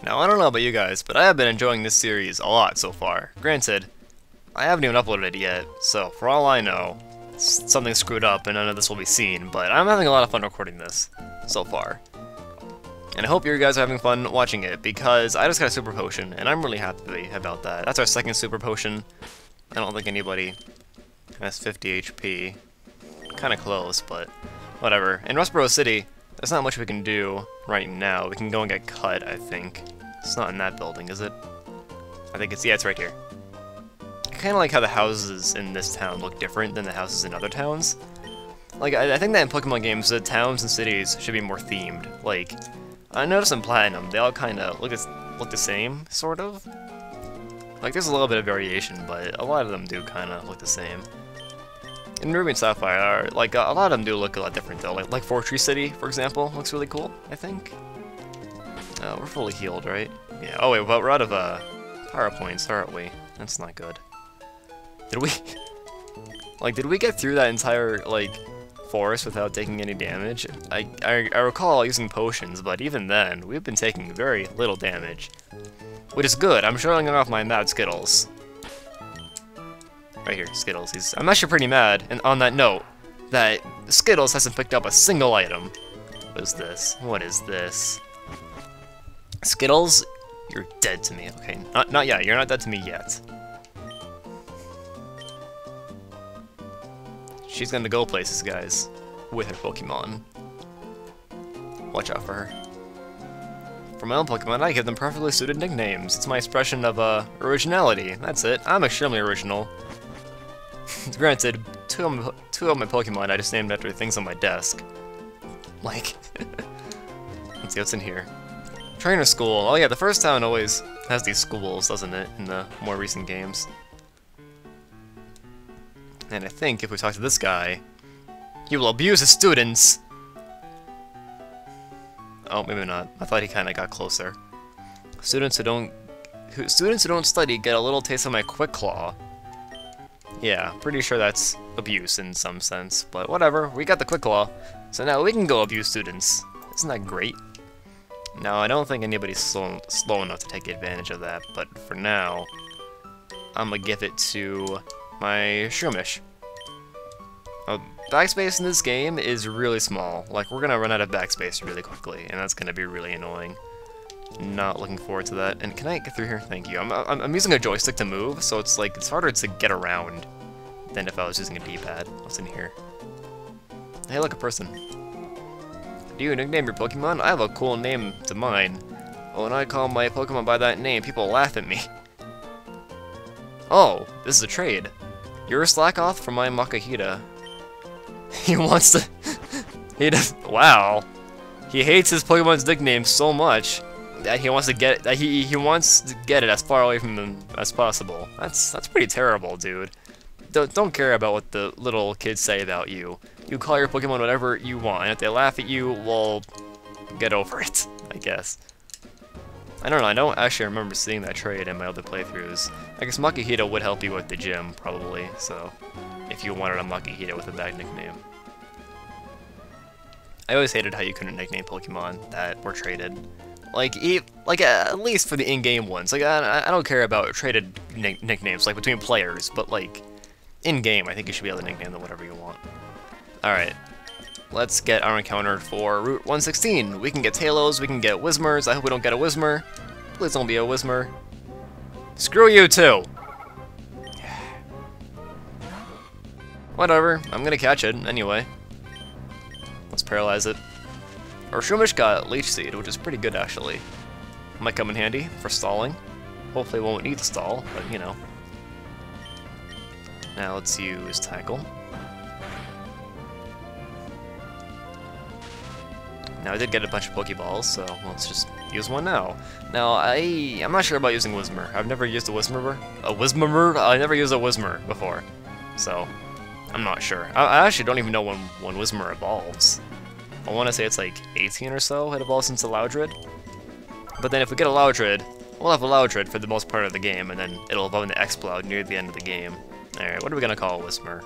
Now, I don't know about you guys, but I have been enjoying this series a lot so far. Granted, I haven't even uploaded it yet, so for all I know, something screwed up and none of this will be seen, but I'm having a lot of fun recording this so far. And I hope you guys are having fun watching it, because I just got a super potion, and I'm really happy about that. That's our second super potion. I don't think anybody has 50 HP. Kinda close, but whatever. In Westboro City, there's not much we can do right now. We can go and get cut, I think. It's not in that building, is it? I think it's, yeah, it's right here. I kinda like how the houses in this town look different than the houses in other towns. Like, I think that in Pokemon games, the towns and cities should be more themed. Like, I noticed in Platinum, they all kinda look the same, sort of. Like, there's a little bit of variation, but a lot of them do kinda look the same. In Ruby and Sapphire, like, a lot of them do look a lot different, though. Like Fortress City, for example, looks really cool, I think. We're fully healed, right? Yeah, oh wait, but we're out of, power points, aren't we? That's not good. Did we... like, did we get through that entire, like, forest without taking any damage? I recall using potions, but even then, we've been taking very little damage. Which is good, I'm showing off my mad Skittles. Right here, Skittles. I'm actually pretty mad, and on that note, that Skittles hasn't picked up a single item. What is this? What is this? Skittles, you're dead to me. Okay, not yet. You're not dead to me yet. She's gonna go places, guys, with her Pokemon. Watch out for her. For my own Pokemon, I give them perfectly suited nicknames. It's my expression of, originality. That's it. I'm extremely original. Granted, two of my Pokemon I just named after things on my desk. Like, let's see what's in here. Trainer school. Oh yeah, the first town always has these schools, doesn't it, in the more recent games. And I think if we talk to this guy, he will abuse his students. Oh, maybe not. I thought he kind of got closer. Students who don't study get a little taste of my Quick Claw. Yeah, pretty sure that's abuse in some sense, but whatever, we got the Quick Claw, so now we can go abuse students. Isn't that great? Now, I don't think anybody's slow enough to take advantage of that, but for now, I'm gonna give it to my Shroomish. Backspace in this game is really small. Like, we're gonna run out of backspace really quickly, and that's gonna be really annoying. Not looking forward to that. And can I get through here? Thank you. I'm using a joystick to move, so it's like, it's harder to get around than if I was using a D-pad. What's in here? Hey, look, a person. Do you nickname your Pokemon? I have a cool name to mine. When I call my Pokemon by that name, people laugh at me. Oh, this is a trade. You're a Slackoth from my Makahita. He wants to... he does... Wow. He hates his Pokemon's nickname so much that he wants to get he wants to get it as far away from them as possible. That's pretty terrible, dude. Don't care about what the little kids say about you. You call your Pokemon whatever you want, and if they laugh at you, well, get over it, I guess. I don't know, I don't actually remember seeing that trade in my other playthroughs. I guess Makihita would help you with the gym, probably, so if you wanted a Makihita with a bad nickname. I always hated how you couldn't nickname Pokemon that were traded. Like, at least for the in-game ones. Like, I don't care about traded nicknames, like, between players, but, like, in-game, I think you should be able to nickname them whatever you want. Alright, let's get our encounter for Route 116. We can get Talos, we can get Whismers. I hope we don't get a Whismer. Please don't be a Whismer. Screw you, too! Whatever, I'm gonna catch it, anyway. Let's paralyze it. Our Shroomish got Leech Seed, which is pretty good, actually. Might come in handy for stalling. Hopefully it won't need to stall, but you know. Now let's use Tackle. Now I did get a bunch of Pokeballs, so let's just use one now. Now I'm not sure about using Whismer. I've never used a Whismer. I never used a Whismer before, so I'm not sure. I actually don't even know when Whismer evolves. I want to say it's like 18 or so it evolves into Loudred. But then if we get a Loudred, we'll have a Loudred for the most part of the game, and then it'll evolve into Exploud near the end of the game. Alright, what are we gonna call Whismer?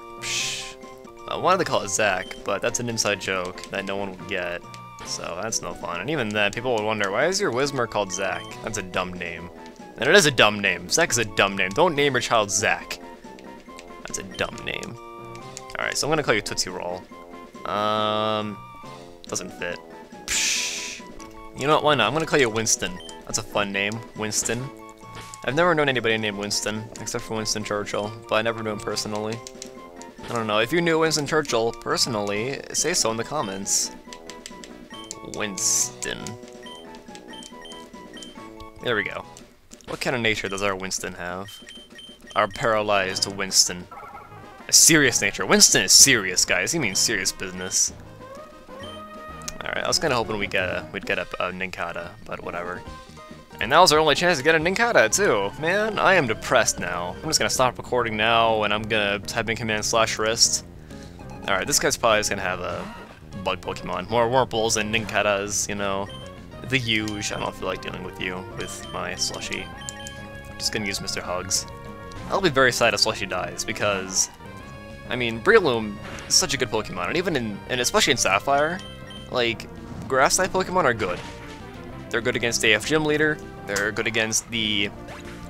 I wanted to call it Zach, but that's an inside joke that no one would get. So that's no fun. And even then, people would wonder, why is your Whismur called Zach? That's a dumb name. And it is a dumb name. Zach is a dumb name. Don't name your child Zach. That's a dumb name. Alright, so I'm gonna call you Tootsie Roll. Doesn't fit. Psh. You know what, why not? I'm gonna call you Winston. That's a fun name, Winston. I've never known anybody named Winston, except for Winston Churchill, but I never knew him personally. I don't know, if you knew Winston Churchill personally, say so in the comments. Winston. There we go. What kind of nature does our Winston have? Our paralyzed Winston. A serious nature. Winston is serious, guys. He means serious business. Alright, I was kinda hoping we'd get a Nincada, but whatever. And that was our only chance to get a Nincada, too. Man, I am depressed now. I'm just gonna stop recording now, and I'm gonna type in command/wrist. Alright, this guy's probably just gonna have a bug Pokemon. More Wurmples and Nincadas, you know. The huge. I don't feel like dealing with you, with my Slushy. I'm just gonna use Mr. Hugs. I'll be very sad if Slushy dies, because, I mean, Breloom is such a good Pokemon, and even and especially in Sapphire, like, Grass-type Pokemon are good. They're good against AF Gym Leader, they're good against the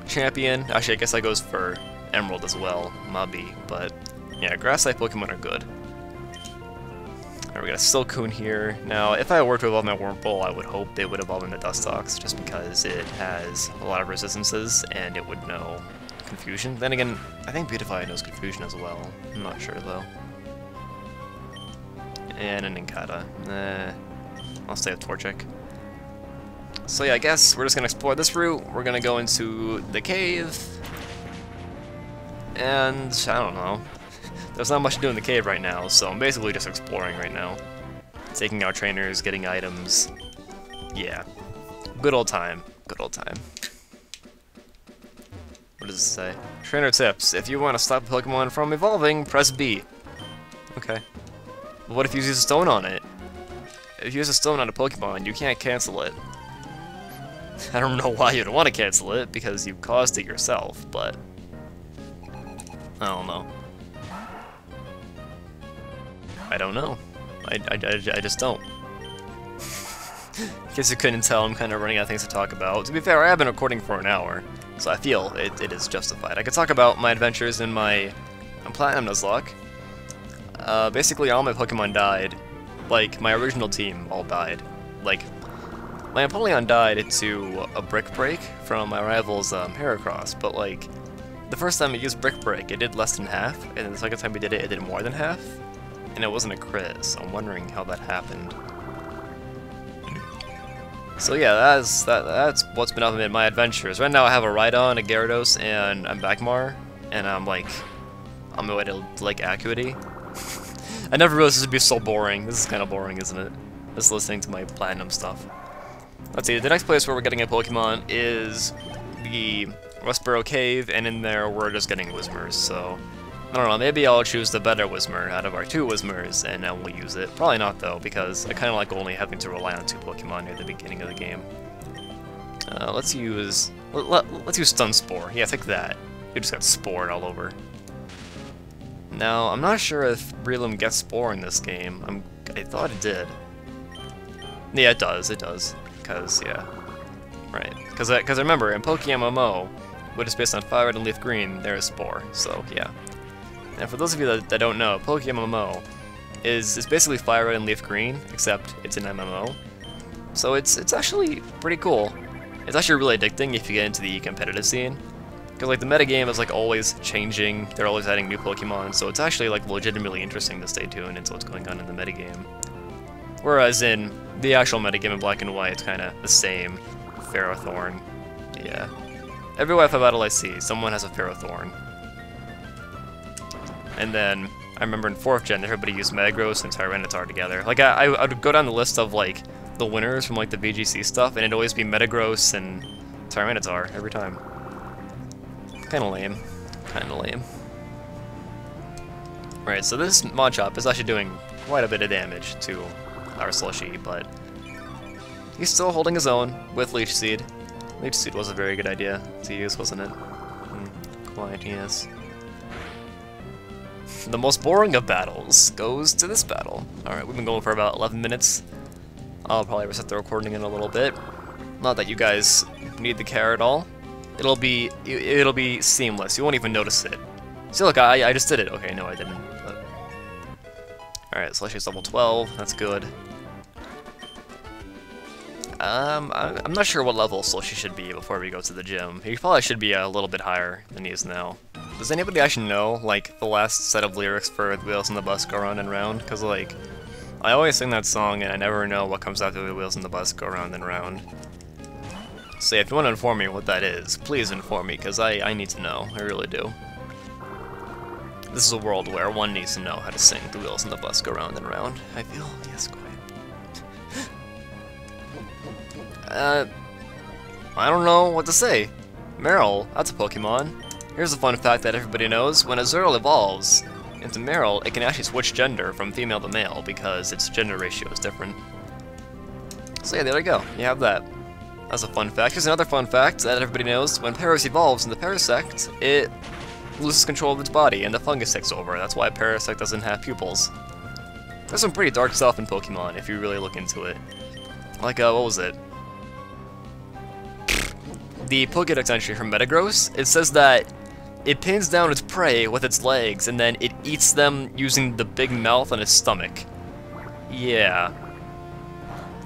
Champion. Actually, I guess that goes for Emerald as well, Mabi, but yeah, Grass-type Pokemon are good. Alright, we got a Silcoon here. Now, if I were to evolve my Wurmple, I would hope they would evolve into Dustox, just because it has a lot of resistances, and it would know Confusion. Then again, I think Beautify knows Confusion as well. I'm not sure, though. And a Nincada. I'll stay with Torchic. So yeah, I guess we're just gonna explore this route. We're gonna go into the cave. And, I don't know. There's not much to do in the cave right now, so I'm basically just exploring right now. Taking out trainers, getting items. Yeah. Good old time. Good old time. What does it say? Trainer tips. If you want to stop a Pokemon from evolving, press B. Okay. But what if you use a stone on it? If you use a stone on a Pokemon, you can't cancel it. I don't know why you'd want to cancel it, because you caused it yourself, but I don't know. I don't know. I just don't. In case you couldn't tell, I'm kind of running out of things to talk about. To be fair, I have been recording for an hour, so I feel it is justified. I could talk about my adventures in my Platinum Nuzlocke. Basically, all my Pokemon died. Like, my original team all died. Like, my Empoleon died to a Brick Break from my rival's Heracross, but like, the first time I used Brick Break, it did less than half, and then the second time we did it, it did more than half. And it wasn't a crit, so I'm wondering how that happened. So yeah, that's what's been up in my adventures. Right now I have a Rhydon, a Gyarados, and a Magmar, and I'm like on my way to like Acuity. I never realized this would be so boring. This is kind of boring, isn't it? Just listening to my Platinum stuff. Let's see, the next place where we're getting a Pokemon is the Westboro Cave, and in there we're just getting Whismurs, so I don't know, maybe I'll choose the better Whismur out of our two Whismurs, and then we'll use it. Probably not, though, because I kind of like only having to rely on two Pokemon near the beginning of the game. Let's use Stun Spore. Yeah, take that. You just got Spored all over. Now, I'm not sure if Breloom gets Spore in this game. I thought it did. Yeah, it does, because, yeah. Right, because remember, in PokeMMO, which is based on Fire Red and Leaf Green, there is Spore, so, yeah. And for those of you that don't know, PokeMMO is basically Fire Red and Leaf Green, except it's an MMO. So it's actually pretty cool. It's actually really addicting if you get into the competitive scene. Because like the metagame is like always changing, they're always adding new Pokemon, so it's actually like legitimately interesting to stay tuned into what's going on in the metagame. Whereas in the actual metagame in Black and White, it's kind of the same. Ferrothorn. Yeah. Every Wi-Fi battle I see, someone has a Ferrothorn. And then, I remember in 4th gen, everybody used Metagross and Tyranitar together. Like, I would go down the list of, like, the winners from, like, the VGC stuff, and it'd always be Metagross and Tyranitar every time. Kinda lame. Kinda lame. Right, so this Machop is actually doing quite a bit of damage to our Slushy, but he's still holding his own with Leech Seed. Leech Seed was a very good idea to use, wasn't it? Quite, yes. The most boring of battles goes to this battle. Alright, we've been going for about 11 minutes. I'll probably reset the recording in a little bit. Not that you guys need the care at all. It'll be seamless. You won't even notice it. See, look, I just did it. Okay, no, I didn't. But... Alright, Slushy's level 12. That's good. I'm not sure what level Slushy should be before we go to the gym. He probably should be a little bit higher than he is now. Does anybody actually know, like, the last set of lyrics for The Wheels on the Bus Go Round and Round? Because, like, I always sing that song and I never know what comes after The Wheels on the Bus Go Round and Round. So if you want to inform me what that is, please inform me, because I need to know. I really do. This is a world where one needs to know how to sing The Wheels on the Bus Go Round and Round, I feel. Yes, quite. I don't know what to say. Meryl, that's a Pokemon. Here's a fun fact that everybody knows. When a Zerl evolves into Meryl, it can actually switch gender from female to male because its gender ratio is different. So yeah, there you go. You have that. That's a fun fact. Here's another fun fact that everybody knows. When Paras evolves into Parasect, it loses control of its body and the fungus takes over. That's why Parasect doesn't have pupils. There's some pretty dark stuff in Pokemon if you really look into it. Like, what was it? The Pokédex entry from Metagross, it says that it pins down its prey with its legs, and then it eats them using the big mouth on its stomach. Yeah.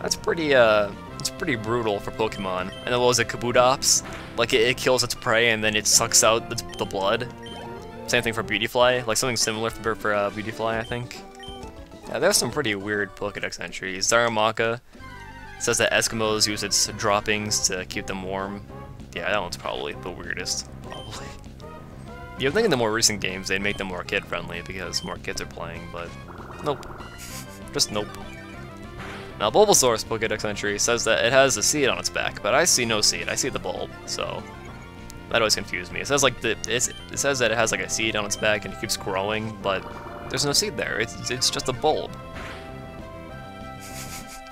That's pretty, it's pretty brutal for Pokemon. And then what was it, Kabutops? Like, it kills its prey, and then it sucks out the blood. Same thing for Beautyfly, like something similar for Beautyfly, I think. Yeah, there's some pretty weird Pokédex entries. Darumaka says that Eskimos use its droppings to keep them warm. Yeah, that one's probably the weirdest, probably. You'd think in the more recent games they'd make them more kid-friendly because more kids are playing, but nope. Just nope. Now, Bulbasaur's Pokédex entry says that it has a seed on its back, but I see no seed. I see the bulb, so that always confused me. It says like it says that it has like a seed on its back and it keeps growing, but there's no seed there. It's just a bulb.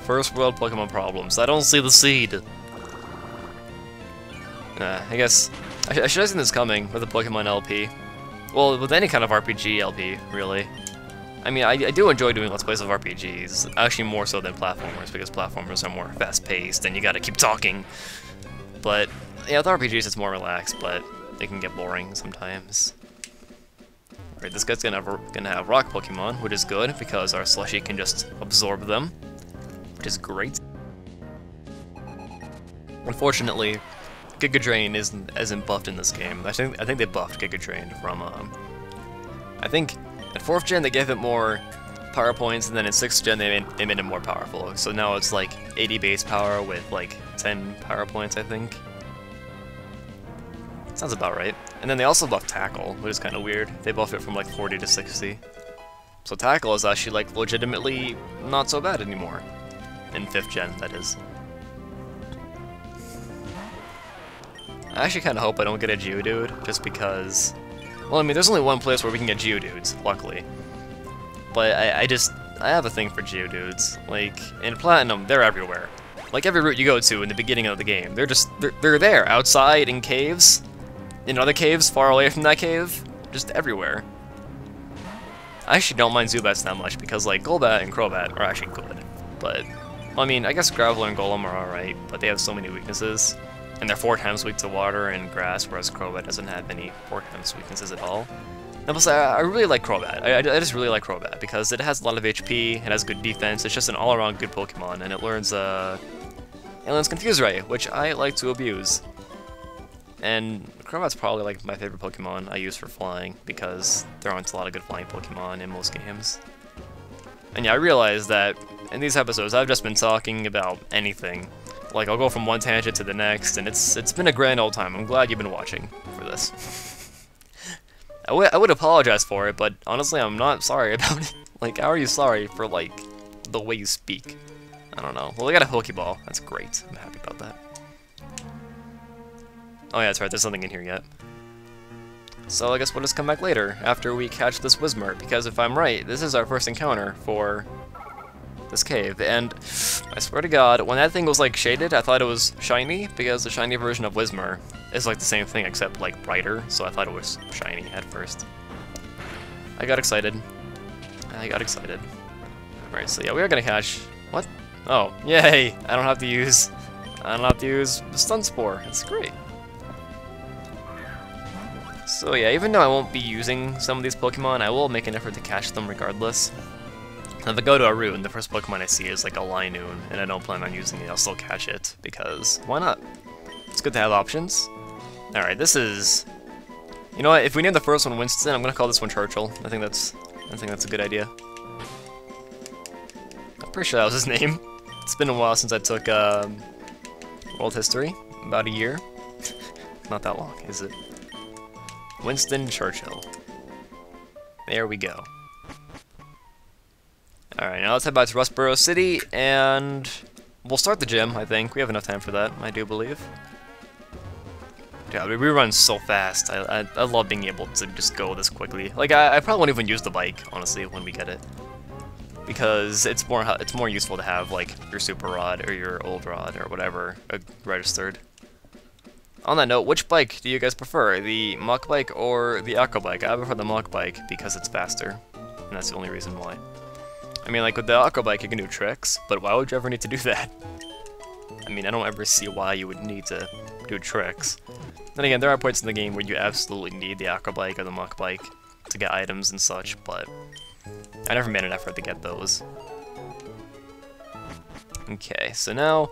First world Pokemon problems. I don't see the seed. I guess I should have seen this coming with a Pokemon LP. Well, with any kind of RPG LP, really. I mean, I do enjoy doing Let's Plays of RPGs, actually more so than platformers, because platformers are more fast-paced and you gotta keep talking. But, yeah, with RPGs it's more relaxed, but they can get boring sometimes. Alright, this guy's gonna have Rock Pokemon, which is good, because our Slushy can just absorb them, which is great. Unfortunately, Giga Drain isn't buffed in this game. I think they buffed Giga Drain from, I think at 4th gen they gave it more power points, and then in 6th gen they made it more powerful. So now it's like 80 base power with like 10 power points, I think. Sounds about right. And then they also buffed Tackle, which is kind of weird. They buffed it from like 40 to 60. So Tackle is actually like legitimately not so bad anymore. In 5th gen, that is. I actually kind of hope I don't get a Geodude, just because... Well, I mean, there's only one place where we can get Geodudes, luckily. But I have a thing for Geodudes. Like, in Platinum, they're everywhere. Like, every route you go to in the beginning of the game, they're there, outside, in caves, in other caves, far away from that cave, just everywhere. I actually don't mind Zubats that much, because, like, Golbat and Crobat are actually good. But, well, I mean, I guess Graveler and Golem are alright, but they have so many weaknesses. And they're 4 times weak to water and grass, whereas Crobat doesn't have any 4 times weaknesses at all. And plus, I really like Crobat. I just really like Crobat, because it has a lot of HP, it has good defense, it's just an all-around good Pokemon, and it learns Confuse Ray, which I like to abuse. And Crobat's probably like my favorite Pokemon I use for flying, because there aren't a lot of good flying Pokemon in most games. And yeah, I realize that in these episodes I've just been talking about anything. Like, I'll go from one tangent to the next, and it's been a grand old time. I'm glad you've been watching for this. I would apologize for it, but honestly, I'm not sorry about it. Like, how are you sorry for, like, the way you speak? I don't know. Well, we got a Pokeball. That's great. I'm happy about that. Oh yeah, that's right. There's nothing in here yet. So I guess we'll just come back later, after we catch this Whismur, because if I'm right, this is our first encounter for this cave, and I swear to God, when that thing was like shaded, I thought it was shiny, because the shiny version of Whismur is like the same thing except like brighter, so I thought it was shiny at first. I got excited. Alright, so yeah, we are gonna catch... What? Oh, yay! I don't have to use Stun Spore. It's great. So yeah, even though I won't be using some of these Pokemon, I will make an effort to catch them regardless. If I go to a route and the first Pokemon I see is like a Linoon, and I don't plan on using it, I'll still catch it, because why not? It's good to have options. Alright, this is... You know what, if we name the first one Winston, I'm gonna call this one Churchill. I think that's a good idea. I'm pretty sure that was his name. It's been a while since I took World History, about a year. Not that long, is it? Winston Churchill. There we go. Alright, now let's head back to Westboro City, and we'll start the gym, I think. We have enough time for that, I do believe. Yeah, we run so fast. I love being able to just go this quickly. Like, I probably won't even use the bike, honestly, when we get it. Because it's more useful to have, like, your Super Rod or your Old Rod or whatever registered. On that note, which bike do you guys prefer? The Mach Bike or the Aqua Bike? I prefer the Mach Bike because it's faster. And that's the only reason why. I mean, like, with the Aqua Bike, you can do tricks, but why would you ever need to do that? I mean, I don't ever see why you would need to do tricks. Then again, there are points in the game where you absolutely need the Aqua Bike or the Mach Bike to get items and such, but I never made an effort to get those. Okay, so now,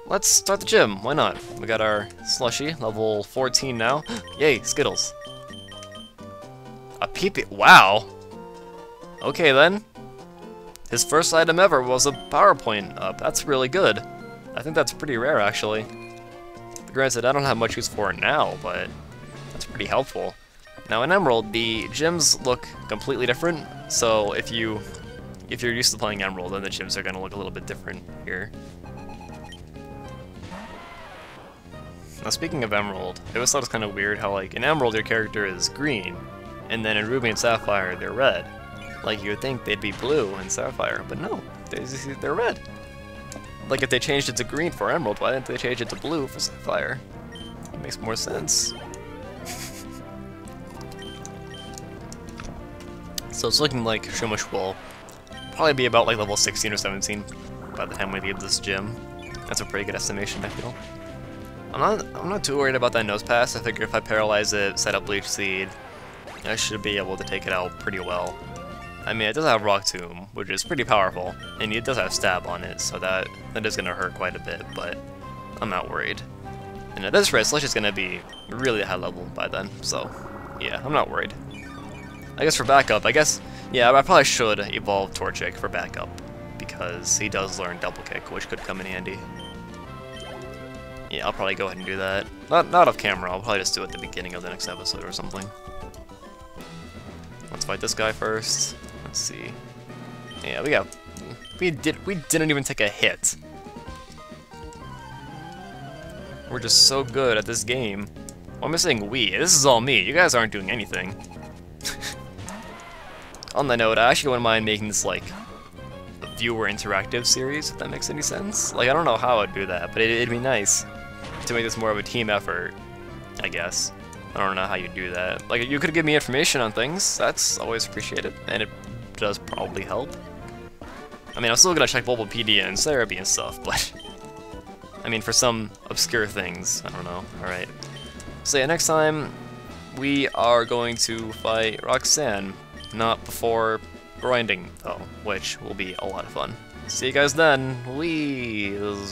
let's start the gym. Why not? We got our Slushy, level 14 now. Yay, Skittles. A PP. Wow! Okay then. His first item ever was a PowerPoint up. That's really good. I think that's pretty rare, actually. Granted, I don't have much use for it now, but that's pretty helpful. Now in Emerald, the gyms look completely different, so if you're used to playing Emerald, then the gyms are gonna look a little bit different here. Now speaking of Emerald, I always thought it was kind of weird how, like, in Emerald your character is green, and then in Ruby and Sapphire they're red. Like, you would think they'd be blue in Sapphire, but no, they're red. Like, if they changed it to green for Emerald, why didn't they change it to blue for Sapphire? It makes more sense. So it's looking like Shumish will probably be about like level 16 or 17 by the time we leave this gym. That's a pretty good estimation, I feel. I'm not too worried about that nose pass. I figure if I paralyze it, set up Leech Seed, I should be able to take it out pretty well. I mean, it does have Rock Tomb, which is pretty powerful, and it does have Stab on it, so that is going to hurt quite a bit, but I'm not worried. And at this rate, Slush is going to be really high level by then, so yeah, I'm not worried. I guess for backup, yeah, I probably should evolve Torchic for backup, because he does learn Double Kick, which could come in handy. Yeah, I'll probably go ahead and do that. Not off camera, I'll probably just do it at the beginning of the next episode or something. Let's fight this guy first. Let's see. Yeah, we didn't even take a hit. We're just so good at this game. Why am I saying we? This is all me. You guys aren't doing anything. On that note, I actually wouldn't mind making this like a viewer interactive series, if that makes any sense. Like, I don't know how I'd do that, but it'd be nice to make this more of a team effort, I guess. I don't know how you do that. Like, you could give me information on things. That's always appreciated, and it does probably help. I mean, I'm still gonna check Bulbapedia and Cerebi and stuff, but I mean, for some obscure things, I don't know. Alright. So yeah, next time we are going to fight Roxanne, not before grinding though, which will be a lot of fun. See you guys then. Wheeze.